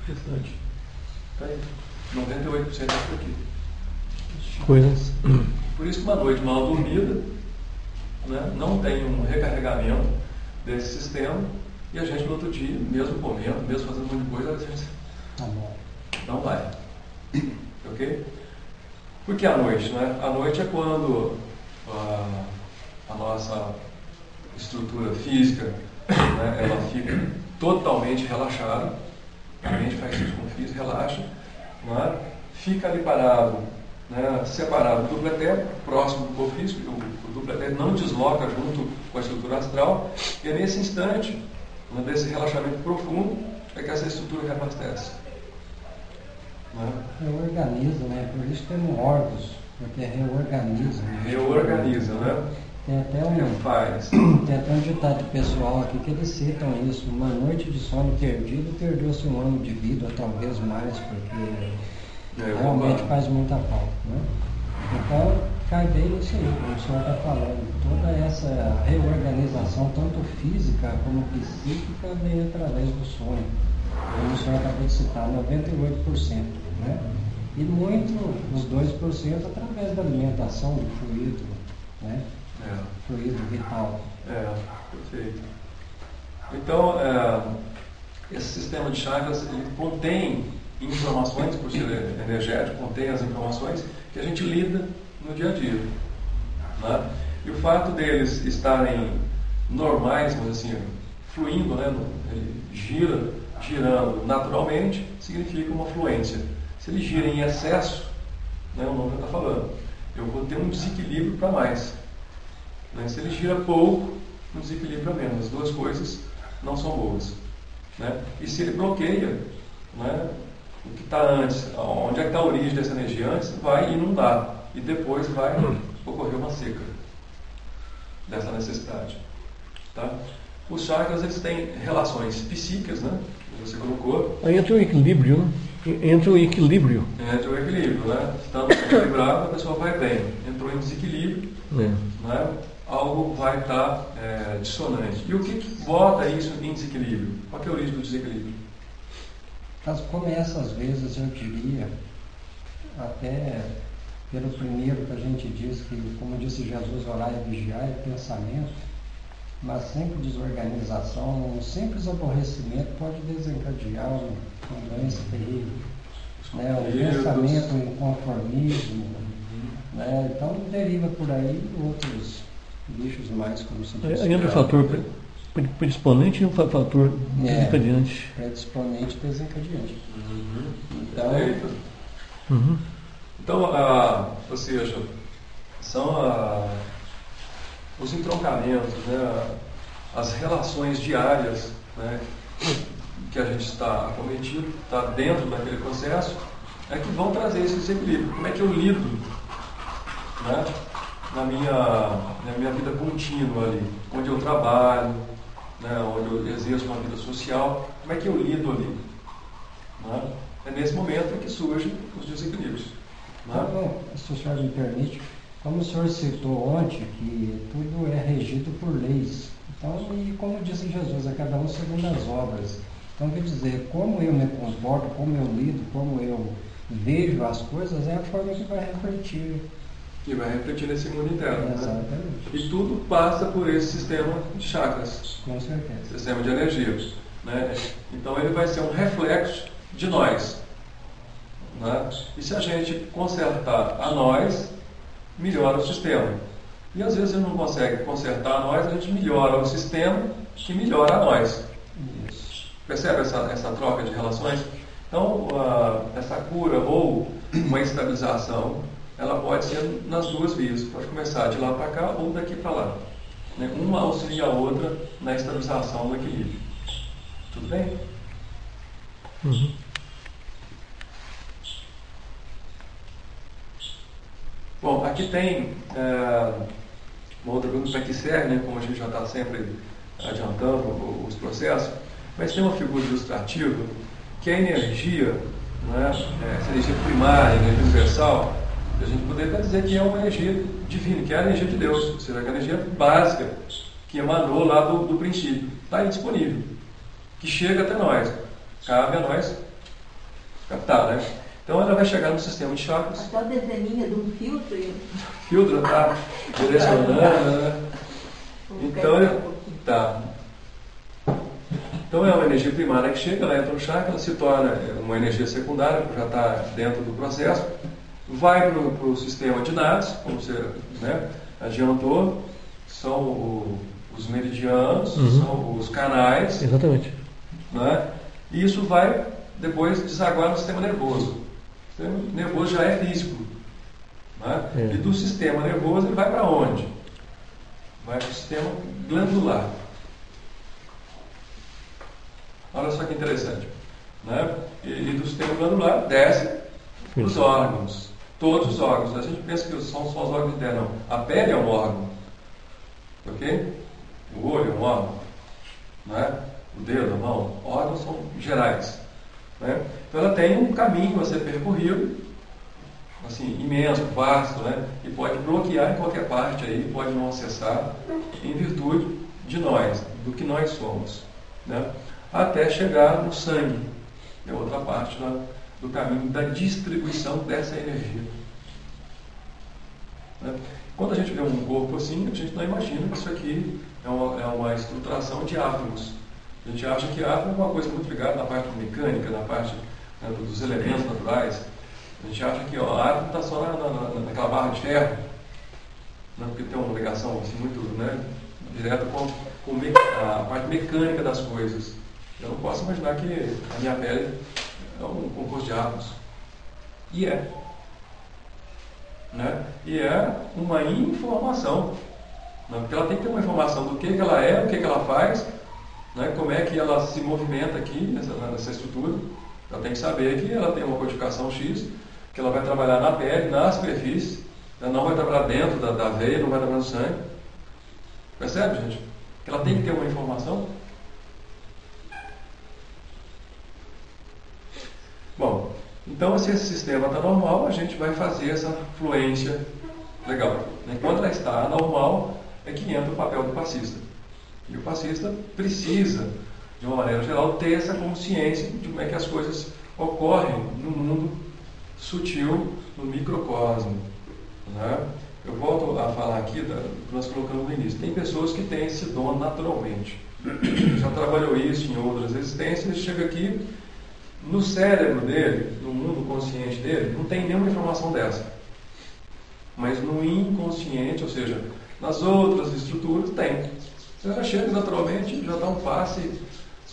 Interessante. Tá aí. 98% é por aqui. Coisas. Por isso que uma noite mal dormida, né, não tem um recarregamento desse sistema e a gente no outro dia, mesmo comendo, mesmo fazendo muita coisa, a gente não vai. Ok? Por que a noite? Né? A noite é quando a nossa estrutura física, né, ela fica totalmente relaxada, a mente faz isso com o físico, relaxa, né? Fica ali parado, né, separado do duplo etérico, próximo do corpo físico, o duplo etérico não desloca junto com a estrutura astral, e é nesse instante, né, desse relaxamento profundo, é que essa estrutura reabastece. Né? Reorganiza, né? Por isso temos órgãos, porque reorganiza. Reorganiza, né? Tem até Refaz. Tem até um ditado pessoal aqui que eles citam isso: uma noite de sono perdido, perdeu-se um ano de vida, ou talvez mais, porque realmente faz muita falta, né? Então, cai bem nisso aí, como o senhor está falando. Toda essa reorganização, tanto física como psíquica, vem através do sonho. Como o senhor acabou de citar, 98%, né? E muito, os 2% através da alimentação, do fluido, né? Fluido vital. Perfeito. Então, esse sistema de chakras, ele contém informações, por ser energético, contém as informações que a gente lida no dia a dia. Né? E o fato deles estarem normais, mas assim, fluindo, né? Ele girando naturalmente, significa uma fluência. Se ele gira em excesso, né, o nome já está falando, eu vou ter um desequilíbrio para mais. Né? Se ele gira pouco, um desequilíbrio para menos. As duas coisas não são boas. Né? E se ele bloqueia, né, o que está antes, onde é que está a origem dessa energia antes, vai inundar. E depois vai ocorrer uma seca dessa necessidade. Tá? Os chakras, eles têm relações psíquicas, né? Você colocou. Aí entra o equilíbrio, né? Entra o equilíbrio. Entra o equilíbrio, né? Estando equilibrado, a pessoa vai bem. Entrou em desequilíbrio, né? Algo vai estar dissonante. E o que bota isso em desequilíbrio? Qual que é a origem do desequilíbrio? Começa, às vezes, eu diria, até pelo primeiro que a gente diz que, como disse Jesus, orar e vigiar é pensamento, mas sempre desorganização, um simples aborrecimento pode desencadear uma doença terrível. Né? O pensamento, o inconformismo, né? Então deriva por aí outros bichos mais, como se diz. Aí entra o fator predisponente e o fator desencadeante. Predisponente e desencadeante. Então, ou seja, são os entroncamentos, né, as relações diárias, né, que a gente está acometido, está dentro daquele processo, é que vão trazer esse desequilíbrio. Como é que eu lido, né, na minha vida contínua ali, onde eu trabalho, né, onde eu exerço uma vida social, como é que eu lido ali? Né? É nesse momento que surgem os desequilíbrios. Né? Então, se o senhor me permite, como o senhor citou ontem, que tudo é regido por leis. Então, e como disse Jesus, a cada um segundo as obras. Então, quer dizer, como eu me comporto, como eu lido, como eu vejo as coisas, é a forma que vai refletir. Que vai refletir nesse mundo interno. Exatamente. Né? E tudo passa por esse sistema de chakras. Com certeza. Sistema de energia. Né? Então, ele vai ser um reflexo de nós. Né? E se a gente consertar a nós, melhora o sistema. E às vezes a gente não consegue consertar a nós, a gente melhora o sistema que melhora a nós. Isso. Percebe essa troca de relações? Então, essa cura ou uma estabilização, ela pode ser nas duas vias. Pode começar de lá para cá ou daqui para lá. Né? Uma auxilia a outra na estabilização do equilíbrio. Tudo bem? Bom, aqui tem uma outra pergunta para que serve, né, como a gente já está sempre adiantando os processos, mas tem uma figura ilustrativa que é a energia, né, essa energia primária, energia universal, que a gente poderia dizer que é uma energia divina, que é a energia de Deus, ou seja, a energia básica que emanou lá do princípio, está aí disponível, que chega até nós, cabe a nós captar, né? Então ela vai chegar no sistema de chakras. Até a dezeninha de um filtro. Filtro, tá direcionando, né? Então, tá. Então é uma energia primária que chega, ela entra no chakra, ela se torna uma energia secundária, porque já está dentro do processo, vai para o sistema de nadis, como você, né, adiantou, são os meridianos, são os canais. Exatamente. Né? E isso vai depois desaguar no sistema nervoso. O sistema nervoso já é físico. Né? E do sistema nervoso ele vai para onde? Vai para o sistema glandular. Olha só que interessante. Né? E do sistema glandular desce os órgãos. Todos os órgãos. A gente pensa que são só os órgãos internos. Não. A pele é um órgão. Ok? O olho é um órgão. Né? O dedo, a mão. Órgãos são gerais. Né? Então ela tem um caminho a ser percorrido, assim, imenso, vasto, né? E pode bloquear em qualquer parte aí, pode não acessar, em virtude de nós, do que nós somos. Né? Até chegar no sangue, é outra parte do caminho da distribuição dessa energia. Né? Quando a gente vê um corpo assim, a gente não imagina que isso aqui é uma estruturação de átomos. A gente acha que átomo é uma coisa muito ligada na parte mecânica, na parte, né, dos elementos naturais. A gente acha que o átomo está só naquela barra de ferro, né, porque tem uma ligação assim, muito, né, direta com a parte mecânica das coisas. Eu não posso imaginar que a minha pele é um composto de átomos. E é. Né? E é uma informação. Né? Porque ela tem que ter uma informação do que ela é, o que ela faz, né? Como é que ela se movimenta aqui nessa estrutura. Ela tem que saber que ela tem uma codificação X, que ela vai trabalhar na pele, na superfície, ela não vai trabalhar dentro da veia, não vai trabalhar no sangue. Percebe, gente? Que ela tem que ter uma informação. Bom, então se esse sistema está normal, a gente vai fazer essa fluência legal. Enquanto ela está anormal, é que entra o papel do passista. E o passista precisa, de uma maneira geral, ter essa consciência de como é que as coisas ocorrem no mundo sutil, no microcosmo. Né? Eu volto a falar aqui, que nós colocamos no início. Tem pessoas que têm esse dom naturalmente. Já trabalhou isso em outras existências, chega aqui, no cérebro dele, no mundo consciente dele, não tem nenhuma informação dessa. Mas no inconsciente, ou seja, nas outras estruturas, tem. Você já chega naturalmente, já dá um passe,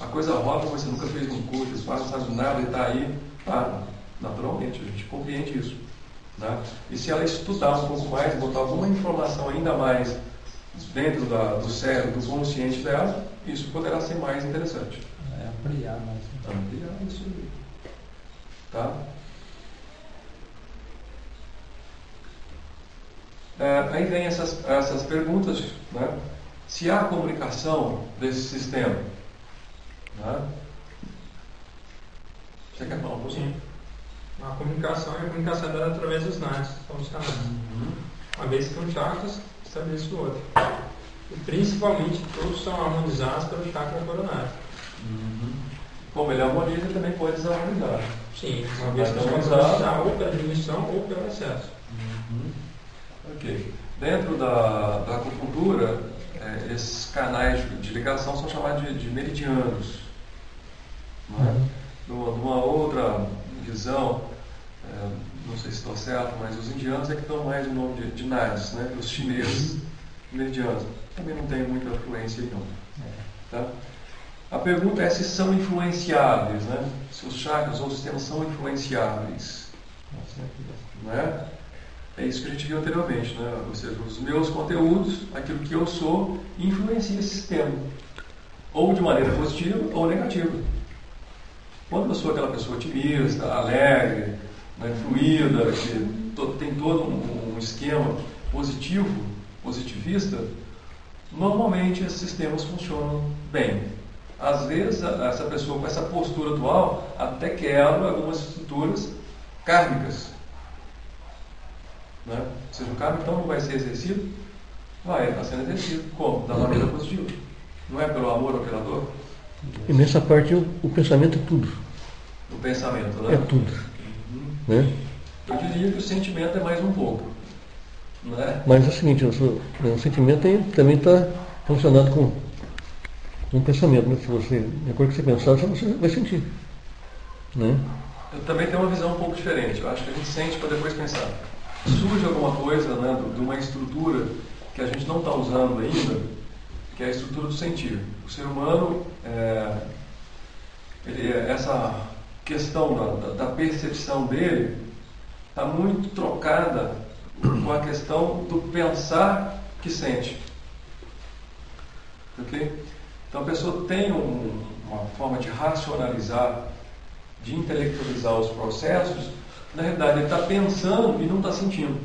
a coisa roda, mas você nunca fez um curso, esse passe não sabe nada e está aí. Tá, naturalmente, a gente compreende isso. Né? E se ela estudar um pouco mais, botar alguma informação ainda mais dentro do cérebro, do consciente dela, isso poderá ser mais interessante. Ampliar mais. Ampliar isso. Tá? Aí vem essas perguntas, né? Se há comunicação desse sistema. Né? Você quer falar um pouquinho? Sim. A comunicação é a comunicação dada através dos nadis, são os canais. Uma vez que um chakra estabelece o outro. E principalmente todos são harmonizados pelo chakra coronário. Como ele harmoniza, ele também pode desarmonizar. Sim, uma vez que pode harmonizar ou pela diminuição ou pelo excesso. Ok. Dentro da acupuntura, esses canais de ligação são chamados de meridianos. Né? Numa outra visão, não sei se estou certo, mas os indianos é que dão mais o nome de nadis, né? Os chineses, meridianos. Também não tem muita influência aí não. Tá? A pergunta é se são influenciáveis, né? Se os chakras ou os sistemas são influenciáveis. Né? É isso que a gente viu anteriormente, né? Ou seja, os meus conteúdos, aquilo que eu sou, influencia esse sistema. Ou de maneira positiva ou negativa. Quando eu sou aquela pessoa otimista, alegre, né, fluida, que tem todo um esquema positivo, positivista, normalmente esses sistemas funcionam bem. Às vezes, essa pessoa com essa postura atual até quebra algumas estruturas kármicas. Né? Ou seja, o karma então não vai ser exercido? Vai, está sendo exercido. Como? Da maneira positiva. Não é pelo amor ou pela dor? E nessa parte o pensamento é tudo. O pensamento, né? É tudo. Né? Eu diria que o sentimento é mais um pouco. Não é? Mas é o seguinte, o sentimento também está relacionado com um pensamento. Né? Se você, de acordo com o que você pensar, você vai sentir. Né? Eu também tenho uma visão um pouco diferente. Eu acho que a gente sente para depois pensar. Surge alguma coisa, né, de uma estrutura que a gente não está usando ainda, que é a estrutura do sentir. O ser humano, essa questão da percepção dele está muito trocada com a questão do pensar que sente. Ok? Então a pessoa tem uma forma de racionalizar, de intelectualizar os processos. Na realidade ele está pensando e não está sentindo.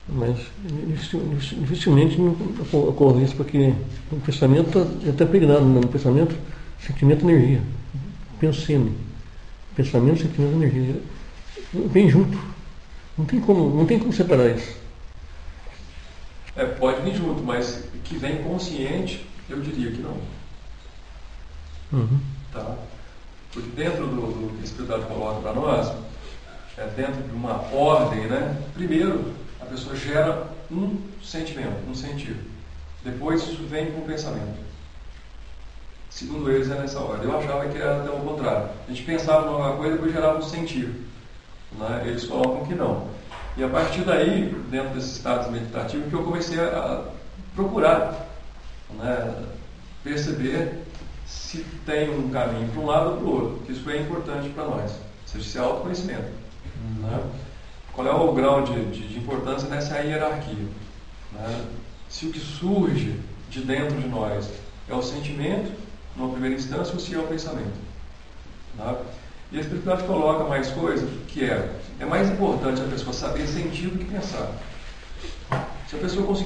Mas dificilmente ocorre isso, porque o pensamento está impregnado no pensamento, sentimento e energia. Pensando. Pensamento, sentimento e energia. Vem junto. Não tem como separar isso. Pode vir junto, mas que vem consciente, eu diria que não. Uhum. Tá? Porque dentro do que a espiritualidade coloca para nós, dentro de uma ordem, né? Primeiro, a pessoa gera um sentimento, um sentido. Depois isso vem com o pensamento. Segundo eles, é nessa ordem. Eu achava que era até o contrário. A gente pensava numa coisa e depois gerava um sentido. Né? Eles colocam que não. E a partir daí, dentro desses estados meditativos, que eu comecei a procurar, né? Perceber se tem um caminho para um lado ou para o outro, que isso é importante para nós, seja esse autoconhecimento. Né? Qual é o grau de importância nessa hierarquia? Né? Se o que surge de dentro de nós é o sentimento, numa primeira instância, ou se é o pensamento. Né? E a espiritualidade coloca mais coisas, que é mais importante a pessoa saber sentir do que pensar. Se a pessoa conseguir